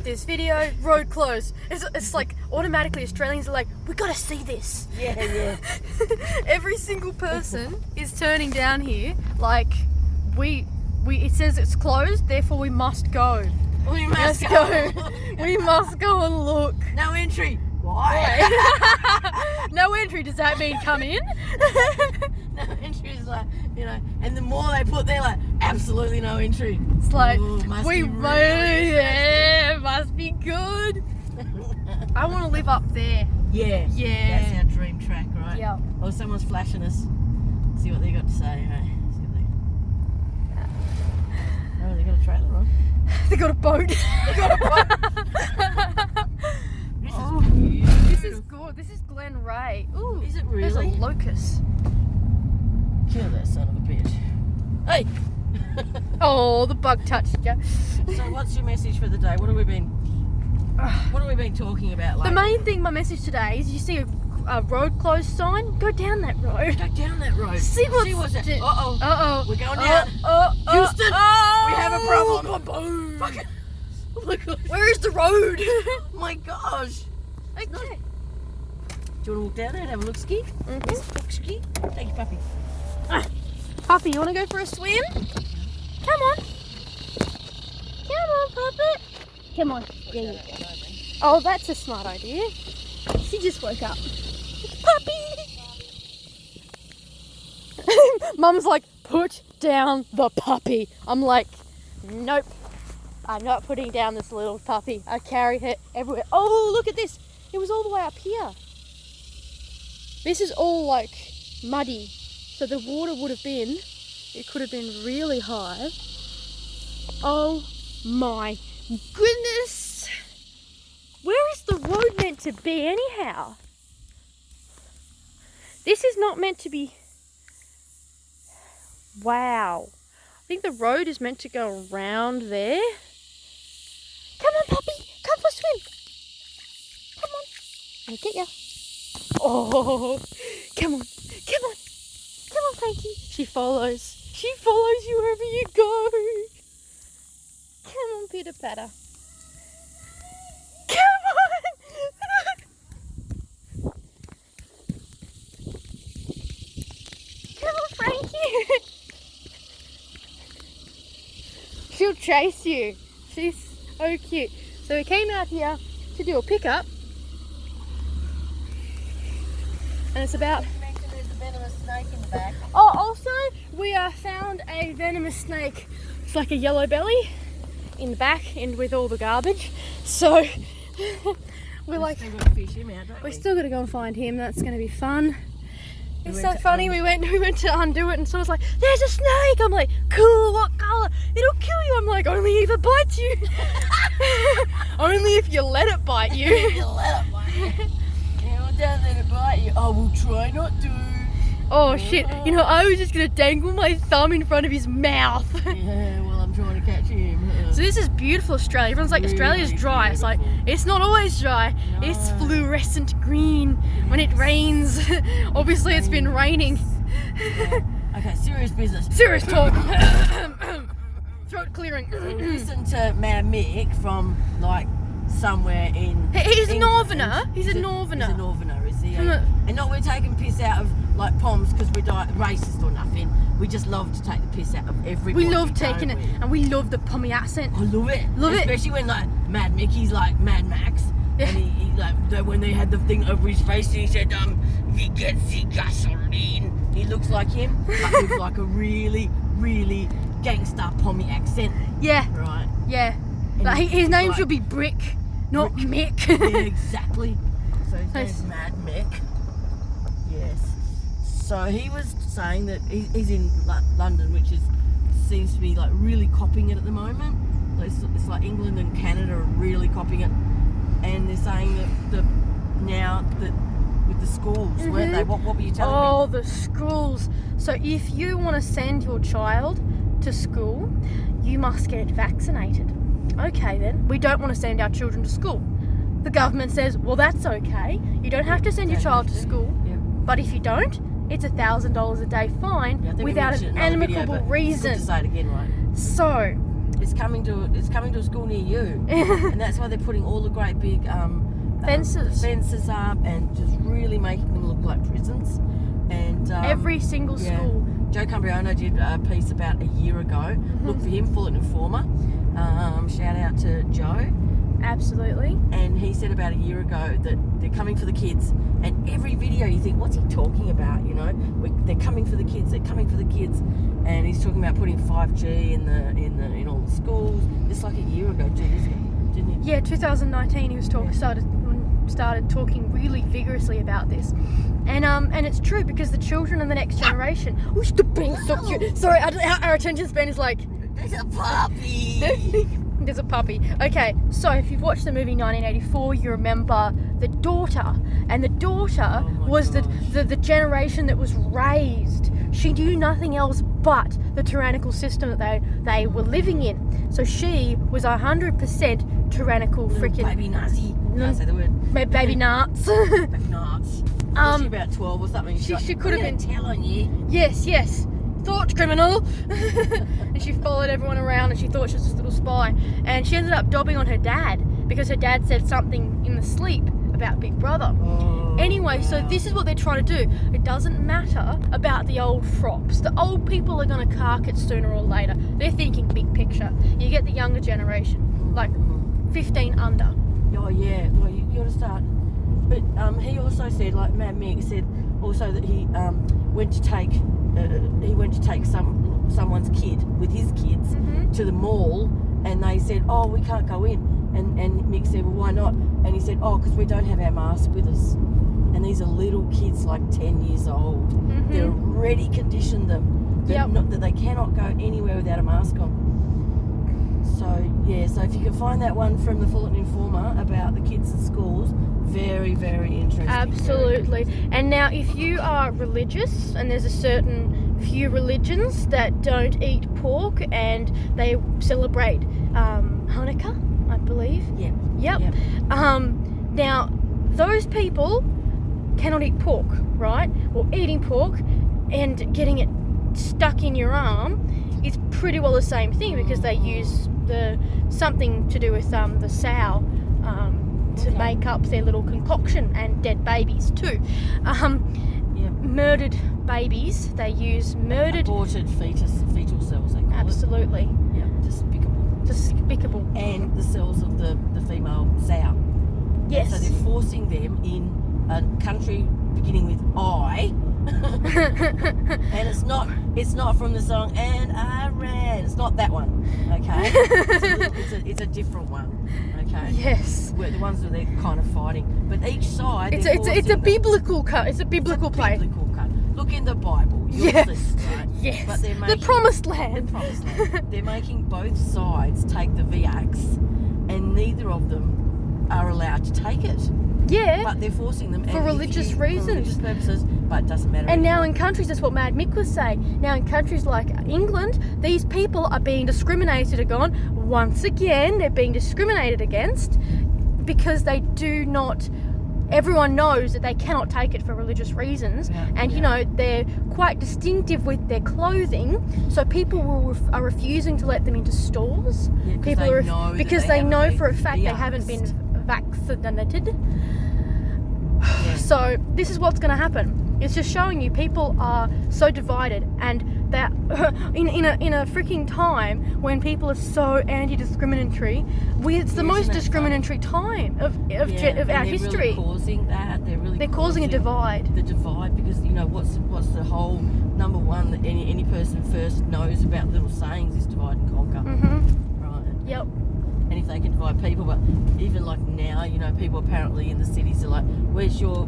this video, road closed. It's like automatically Australians are like, we gotta see this. Yeah. Every single person is turning down here like it says it's closed, therefore we must go. We must go. We must go and look. No entry. Why? No entry, does that mean come in? No entry is like, and the more they put there, like, absolutely no entry. It's like, must be must be good. I want to live up there. Yeah. That's our dream track, right? Yeah. Oh, someone's flashing us. See what they got to say, hey? Oh, they got a trailer on. They got a boat. This is good. This is Glen Ray. Ooh, is it really? There's a locust. Kill that son of a bitch. Hey! Oh, the bug touched you. So what's your message for the day? What have we been talking about lately? The main thing, my message today is you see a road closed sign, go down that road. Go down that road. See what's it. Uh-oh. We're going down. Houston, we have a problem. Boom. Fuck it. Oh my gosh. Where is the road? Oh my gosh. Okay. Do you want to walk down there and have a look ski? Ski? Thank you, puppy. Puppy, you want to go for a swim? Come on. Come on, puppy. Come on. Yeah. Oh, that's a smart idea. She just woke up. Puppy! Mum's like, put down the puppy. I'm like, nope. I'm not putting down this little puppy. I carry her everywhere. Oh, look at this. It was all the way up here. This is all like muddy. So the water it could have been really high. Oh my goodness. Where is the road meant to be anyhow? This is not meant to be... Wow. I think the road is meant to go around there. Come on, puppy. Come for a swim. Come on. I'll get ya. Oh, come on. Come on. Come on, Frankie. She follows. She follows you wherever you go. Come on, pitter patter. Come on. Come on, Frankie. She'll chase you. She's so cute. So we came out here to do a pickup. And it's about... You mentioned there's a venomous snake in the back. Oh, also, we found a venomous snake. It's like a yellow belly in the back and with all the garbage. So, we're like... Still got to fish him out, don't we? We still got to go and find him. That's going to be fun. It's so funny. We went to undo it and someone's like, there's a snake. I'm like, cool, what colour? It'll kill you. I'm like, only if it bites you. Only if you let it bite you. You let it bite you. Don't let it bite you. I will try not to. Oh shit. I was just going to dangle my thumb in front of his mouth. Yeah, well, I'm trying to catch him. So this is beautiful Australia. Everyone's like, Australia's dry. It's like, it's not always dry. No. It's fluorescent green when it rains. Obviously it's been raining. Yeah. Okay, serious business. Serious talk. Throat clearing. Listen to Mad Mick from like somewhere in... He's a England. northerner. He's a northerner. He's a northerner, is he? And not we're taking piss out of like Poms because we're racist or nothing. We just love to take the piss out of everybody. We love taking it, and we love the Pommy accent. I love it. Love it. Especially when like Mad Mickey's like Mad Max. Yeah. And he like when they had the thing over his face and he said, we get the gasoline. He looks like him, but with like a really, really gangster Pommy accent. Yeah. Right. Yeah. And Like, his name like, should be Brick, not Mick. Yeah, exactly. So his name's Mad Mick. Yes. So he was saying that he's in London, which seems to be like really copying it at the moment. It's like England and Canada are really copying it, and they're saying that now that with the schools, weren't they? What were you telling me? Oh, the schools. So if you want to send your child to school, you must get vaccinated. Okay then, we don't want to send our children to school. The government says, well, that's okay. You don't have to send your child to school. Yeah. But if you don't, it's $1,000 a day fine Yeah, I think we without mentioned an it in another amicable video, but reason. it's good to say it again, right? So, it's coming to a school near you, and that's why they're putting all the great big fences up and just really making them look like prisons. And every single school. Joe Cumbriano did a piece about a year ago. Look for him, Fullerton Informer. Shout out to Joe. Absolutely. And he said about a year ago that they're coming for the kids. And every video you think, what's he talking about? You know, they're coming for the kids. They're coming for the kids. And he's talking about putting 5G in all the schools. It's like a year ago, 2 years ago, didn't he? Yeah, 2019. He was started talking really vigorously about this, and it's true because the children of the next generation. Oh, stop being so cute. Sorry, our attention span is like. There's a puppy. There's a puppy. Okay, so if you've watched the movie 1984, you remember the daughter, and the daughter was the generation that was raised. She knew nothing else but the tyrannical system that they were living in. So she was 100% tyrannical. Freaking baby Nazi. Can't say the word. Baby nuts. Baby nuts. Was she about 12 or something? She could have been. Tell on you. Yes. Thought criminal. And she followed everyone around and she thought she was this little spy. And she ended up dobbing on her dad because her dad said something in the sleep about Big Brother. Anyway, so this is what they're trying to do. It doesn't matter about the old frops. The old people are going to cark it sooner or later. They're thinking big picture. You get the younger generation, like 15 under. Oh yeah, well you got to start. But he also said, like Matt Mick said, also that he went to take someone's kid with his kids to the mall, and they said, oh, we can't go in. And Mick said, well, why not? And he said, oh, because we don't have our mask with us. And these are little kids, like 10 years old. They've already conditioned them that they cannot go anywhere without a mask on. So if you can find that one from the Fullerton Informer about the kids in schools, very, very interesting. Absolutely. And now if you are religious, and there's a certain few religions that don't eat pork and they celebrate Hanukkah, I believe. Yep. Now, those people cannot eat pork, right? Well, eating pork and getting it stuck in your arm is pretty well the same thing because they use something to do with the sow to make up their little concoction, and dead babies too. Murdered babies, they use aborted fetal cells, they call absolutely. it. Yeah, despicable. And the cells of the female sow. Yes. So they're forcing them in a country beginning with I. And it's not from the song And I Ran. It's not that one, okay? It's a different one, okay? Yes. Where the ones that they're kind of fighting, but each side it's a biblical cut. It's a biblical play. Look in the Bible. Yes. See, right? Yes. But they're making, the promised land. They're making both sides take the VX, and neither of them are allowed to take it. Yeah. But they're forcing them for religious reasons. For religious purposes, but it doesn't matter. And anymore. now in countries, that's what Mad Mick was saying. Now in countries like England, these people are being discriminated against. Once again, they're being discriminated against because they do not. Everyone knows that they cannot take it for religious reasons, and you know they're quite distinctive with their clothing. So people are refusing to let them into stores. Yeah, because they know for a fact they haven't been vaccinated. Yeah. So this is what's going to happen. It's just showing you people are so divided, and that in a freaking time when people are so anti-discriminatory, it's the most discriminatory time of our history. Really causing that. They're causing a divide. The divide, because you know what's the whole number one that any person first knows about little sayings is divide and conquer. Right. Yep. And if they can divide people, but even like now, you know, people apparently in the cities are like, where's your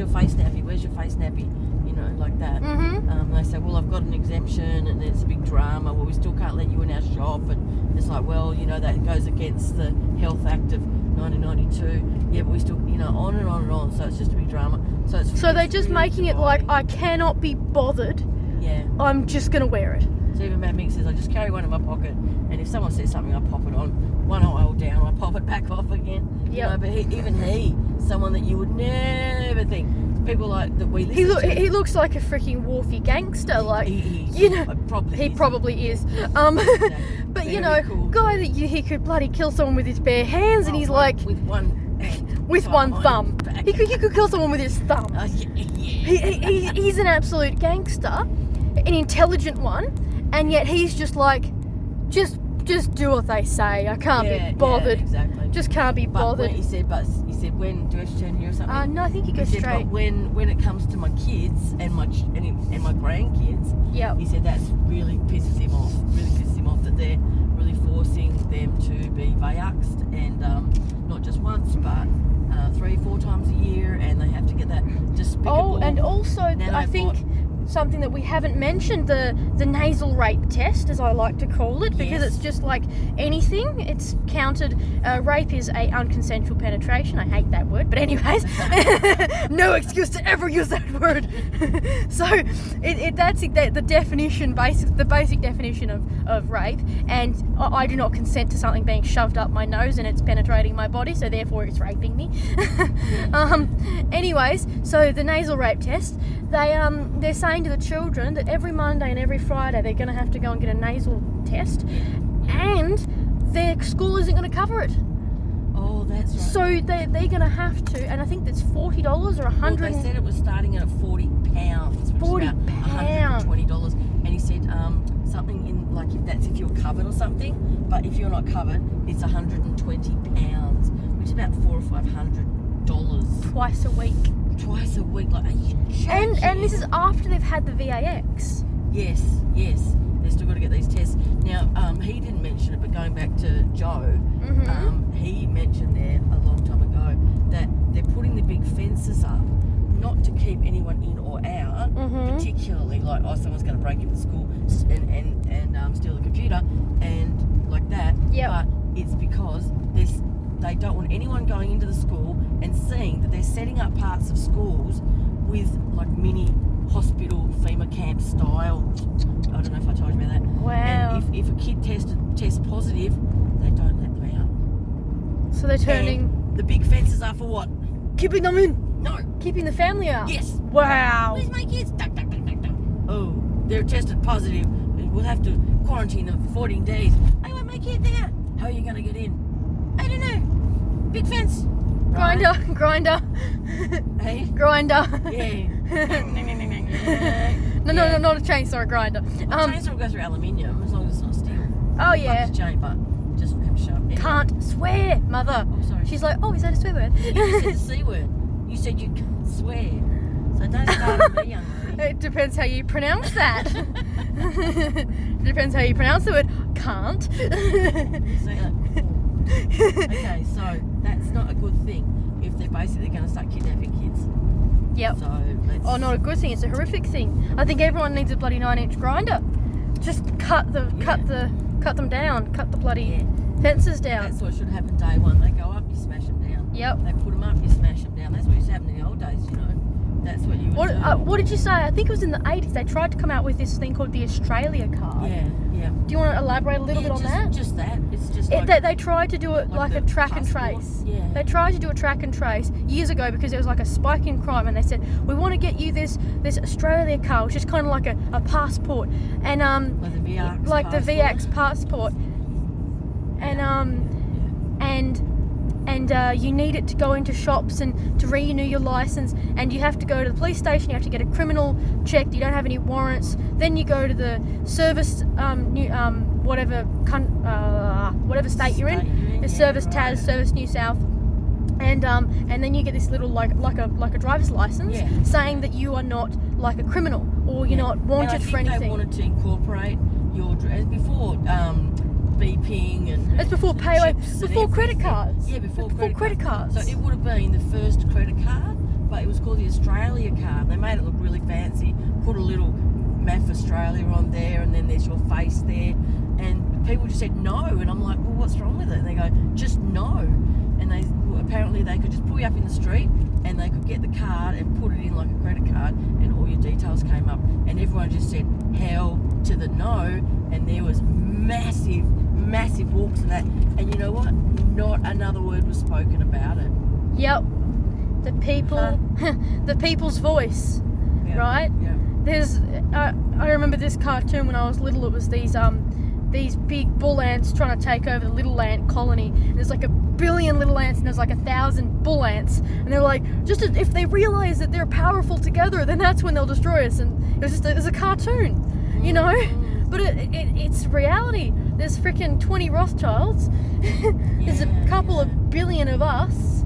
face nappy? Where's your face nappy? You know, like that. They say, well, I've got an exemption, and it's a big drama. Well, we still can't let you in our shop, and it's like, well, you know, that goes against the Health Act of 1992. Yeah, but we still, you know, on and on and on. So it's just a big drama. So they're just really making it like, I cannot be bothered. Yeah. I'm just gonna wear it. So even Matt Mick says, I just carry one in my pocket, and if someone says something, I pop it on. One aisle down, I pop it back off again. Yeah. You know, but someone that you would never think. People like that we listen to. He looks like a freaking wharfy gangster. Like he you know, probably he is. probably is. Exactly. But you Very know, cool. guy that he could bloody kill someone with his bare hands, and he's like, with one hand, with one thumb. back. He could kill someone with his thumb. Yeah. He's an absolute gangster, an intelligent one, and yet he's just like, just do what they say. I can't be bothered. Yeah, exactly. Just can't be bothered. He said, when, do I have to turn here or something? No, I think he goes He said, straight. but when it comes to my kids and my grandkids, Yep. he said that's really pisses him off. Really pisses him off that they're really forcing them to be vaxxed, and not just once, but 3-4 times a year, and they have to get that despicable. Oh, and also I think something that we haven't mentioned, the nasal rape test, as I like to call it, because Yes. it's just like anything. It's counted. Rape is a unconsensual penetration. I hate that word, but anyways, no excuse to ever use that word. So that's the definition, the basic definition of rape, and I do not consent to something being shoved up my nose and it's penetrating my body, so therefore it's raping me. Anyways, so the nasal rape test, they're saying to the children that every Monday and every Friday they're going to have to go and get a nasal test, and their school isn't going to cover it. Oh, that's right. So they're going to have to, and I think that's $40 or $100. Well, they said it was starting at £40, which £40. is about $120. And he said something in, like, if you're covered or something, but if you're not covered, it's £120, which is about $400 or $500 Twice a week. twice a week. Like, are you joking? And this is after they've had the VAX. Yes. They've still got to get these tests. Now, he didn't mention it, but going back to Joe, he mentioned there a long time ago that they're putting the big fences up, not to keep anyone in or out, particularly like, someone's going to break into school and steal the computer and like that. Yep. But it's because they don't want anyone going into the school and seeing that they're setting up parts of schools with like mini hospital FEMA camp style. I don't know if I told you about that. Wow. And if a kid tests positive, they don't let them out. So they're turning... And the big fences are for what? Keeping them in. No. Keeping the family out. Yes. Wow. Where's my kids? Duck, duck, duck, duck, duck. Oh, they're tested positive. We'll have to quarantine them for 14 days. I want my kid there. How are you going to get in? I don't know. Big fence. Grinder. Hey? Grinder. Yeah. No, not a chainsaw, a grinder. Chainsaw will go through aluminium as long as it's not steel. Oh yeah. Punch a chain, but just have to shove. Anyway. Can't swear, mother. Oh, sorry. She's like, oh, is that a swear word? You just said the C word. You said you can't swear. So don't start with me, young lady. It depends how you pronounce that. It depends how you pronounce the word can't. Say that. Okay, so that's not a good thing if they're basically going to start kidnapping kids. Yep. So let's... Oh, not a good thing. It's a horrific thing. I think everyone needs a bloody 9-inch grinder. Just cut them down. Cut the bloody fences down. That's what should happen day one. They go up, you smash them down. Yep. They put them up, you smash them down. That's what used to happen in the old days, you know. That's what you would do. What did you say? I think it was in the 80s. They tried to come out with this thing called the Australia card. Yeah. Do you want to elaborate a little bit on that? Just that. It's just They tried to do it like a track passport. and trace. Yeah. They tried to do a track and trace years ago because there was like a spike in crime, and they said, we want to get you this Australia card, which is kind of like a passport, and like the VX passport, and you need it to go into shops and to renew your license, and you have to go to the police station, you have to get a criminal checked, you don't have any warrants, then you go to the service whatever state you're in, the service TAS, Service New South, and then you get this little like a driver's license saying that you are not like a criminal or you're not wanted for anything. They wanted to incorporate your before beeping and it's before credit cards. Yeah, before credit cards. So it would have been the first credit card, but it was called the Australia card. They made it look really fancy. Put a little MAF Australia on there, and then there's your face there. And people just said no, and I'm like, well, what's wrong with it? And they go, just no. And apparently they could just pull you up in the street, and they could get the card and put it in like a credit card, and all your details came up, and everyone just said hell to the no, and there was massive walks and that, and you know what? Not another word was spoken about it. Yep. The people, the people's voice, right? Yeah. There's, I remember this cartoon when I was little. It was these these big bull ants trying to take over the little ant colony. And there's like 1 billion little ants and there's like 1,000 bull ants. And they're like, if they realize that they're powerful together, then that's when they'll destroy us. And it was a cartoon, you know? But it's reality. There's freaking 20 Rothschilds. There's a couple of billion of us.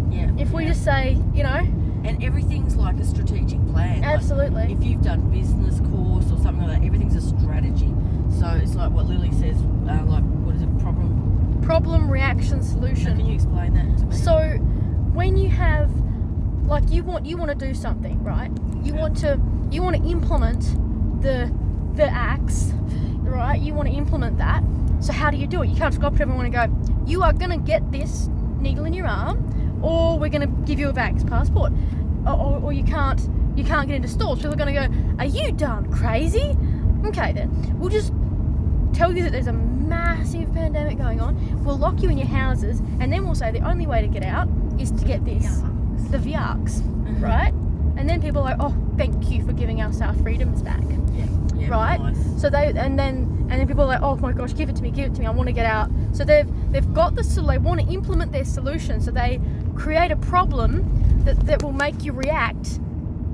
Yeah. If we just say, you know. And everything's like a strategic plan. Absolutely. Like if you've done business course or something like that, everything's a strategy. So it's like what Lily says, like, what is it, problem, reaction, solution. Can you explain that to me? So when you have, like, you want to do something, right? You want to implement the acts, right? You want to implement that. So how do you do it? You can't just go up to everyone and go, you are going to get this needle in your arm, or we're going to give you a vax passport, or you can't get into stores. People are going to go, are you done crazy? Okay, then we'll just tell you that there's a massive pandemic going on. We'll lock you in your houses, and then we'll say the only way to get out is to get this, the VRX, right? And then people are like, oh, thank you for giving us our freedoms back. Yeah, right? Nice. So and then people are like, oh my gosh, give it to me, I want to get out. So they've got they want to implement their solution. So they create a problem that will make you react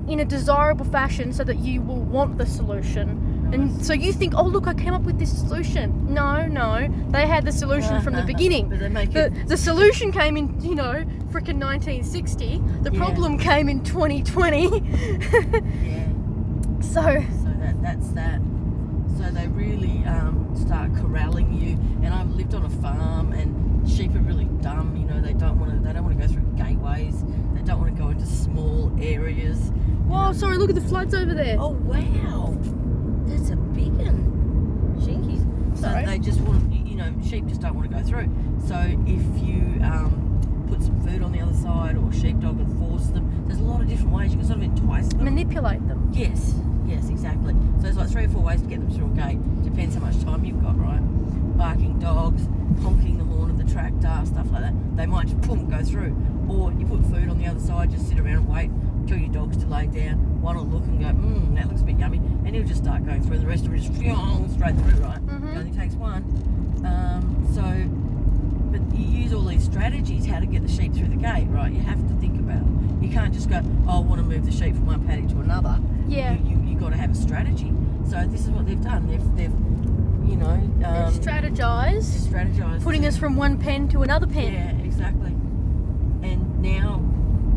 in a desirable fashion, so that you will want the solution. Nice. And so you think, oh look, I came up with this solution. No, they had the solution from the beginning. But they make the solution came in, freaking 1960. The problem came in 2020. Yeah. So that's that. So they really start corralling you. And I've lived on a farm, and sheep are really dumb. They don't want to go through gateways. They don't want to go into small areas. Whoa, sorry, look at the floods over there. Oh wow, that's a big one. Jinkies. So they just want, sheep just don't want to go through. So if you put some food on the other side, or sheepdog and force them, there's a lot of different ways you can sort of entice them. Manipulate them. Yes, exactly. So there's like 3 or 4 ways to get them through a gate. Depends how much time you've got, right? Barking dogs, honking the horn of the tractor, stuff like that. They might just go through. Or you put food on the other side, just sit around and wait, tell your dogs to lay down. One will look and go, that looks a bit yummy, and he'll just start going through. The rest of it just straight through, right? Mm-hmm. It only takes one. But you use all these strategies how to get the sheep through the gate, right? You have to think about it. You can't just go, I want to move the sheep from one paddock to another. Yeah. You got to have a strategy. So this is what they've done. They've strategized. Putting us from one pen to another pen. Yeah, exactly. And now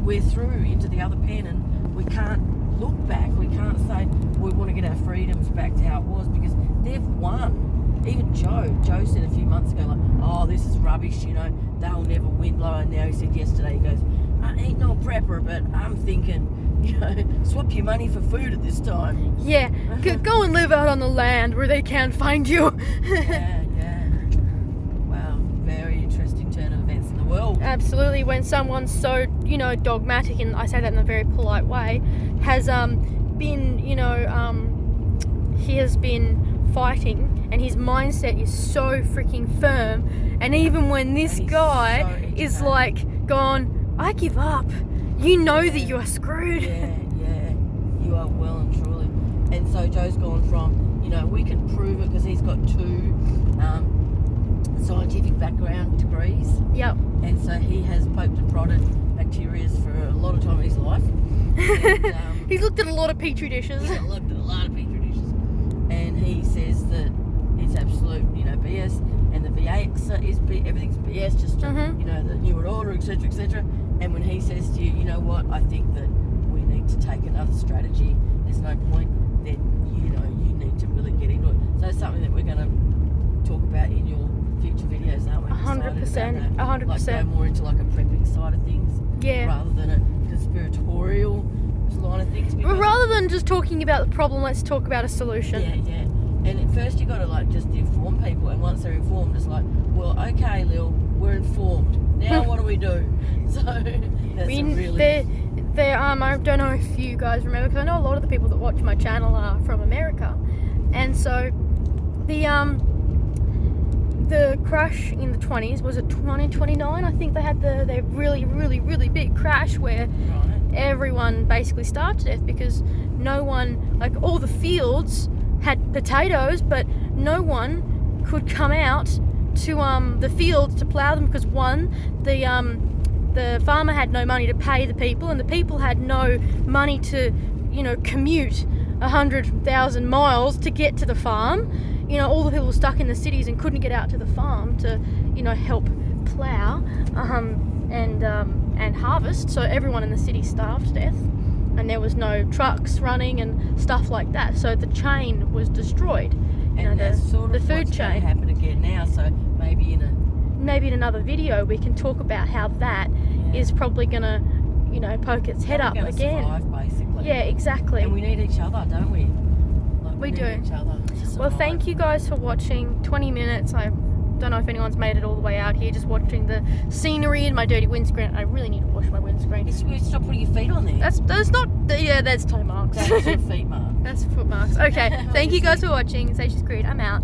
we're through into the other pen, and we can't look back. We can't say we want to get our freedoms back to how it was, because they've won. Even Joe said a few months ago, like, oh, this is rubbish, they'll never win. And now he said yesterday, he goes, I ain't no prepper, but I'm thinking, swap your money for food at this time. Yeah, go and live out on the land where they can't find you. Yeah. Wow, very interesting turn of events in the world. Absolutely. When someone's so, dogmatic, and I say that in a very polite way, has been, he has been fighting, and his mindset is so freaking firm, and even when this guy is like gone, I give up, that you are screwed. Yeah, you are well and truly. And so Joe's gone from, we can prove it because he's got 2 scientific background degrees. Yep. And so he has poked and prodded bacteria for a lot of time in his life. And, he's looked at a lot of petri dishes. He's looked at a lot of petri dishes. And he says that it's absolute, BS. And the VX is everything's BS, just, the New World Order, etc., etc. And when he says to you, you know what, I think that we need to take another strategy, there's no point, then, you need to really get into it. So it's something that we're going to talk about in your future videos, aren't we? 100%. 100%. Like go more into like a prepping side of things. Yeah. Rather than a conspiratorial line of things. Rather than just talking about the problem, let's talk about a solution. Yeah. And at first you got to just inform people, and once they're informed, it's like, well, okay, Lil, we're informed. Now what do we do? So that's I don't know if you guys remember, because I know a lot of the people that watch my channel are from America, and so the crash in the 20s, was it 2029? I think they had the really, really, really big crash where everyone basically starved to death because no one, like all the fields had potatoes, but no one could come out to the fields to plough them, because one, the farmer had no money to pay the people, and the people had no money to, commute 100,000 miles to get to the farm. All the people were stuck in the cities and couldn't get out to the farm to, help plough and harvest. So everyone in the city starved to death, and there was no trucks running and stuff like that. So the chain was destroyed. And that's sort of the food what's going chain. to happen again now. So maybe in another video we can talk about how that is probably going to, poke its head up again. Survive, basically. Yeah, exactly. And we need each other, don't we? We do. Need each other to Well, survive. thank you guys for watching. 20 minutes. I don't know if anyone's made it all the way out here, just watching the scenery and my dirty windscreen. I really need to wash my windscreen. Stop putting your feet on there. That's not. There's toe marks. That's your feet mark. That's foot marks. Okay. Thank you guys for watching. Say she's great. I'm out.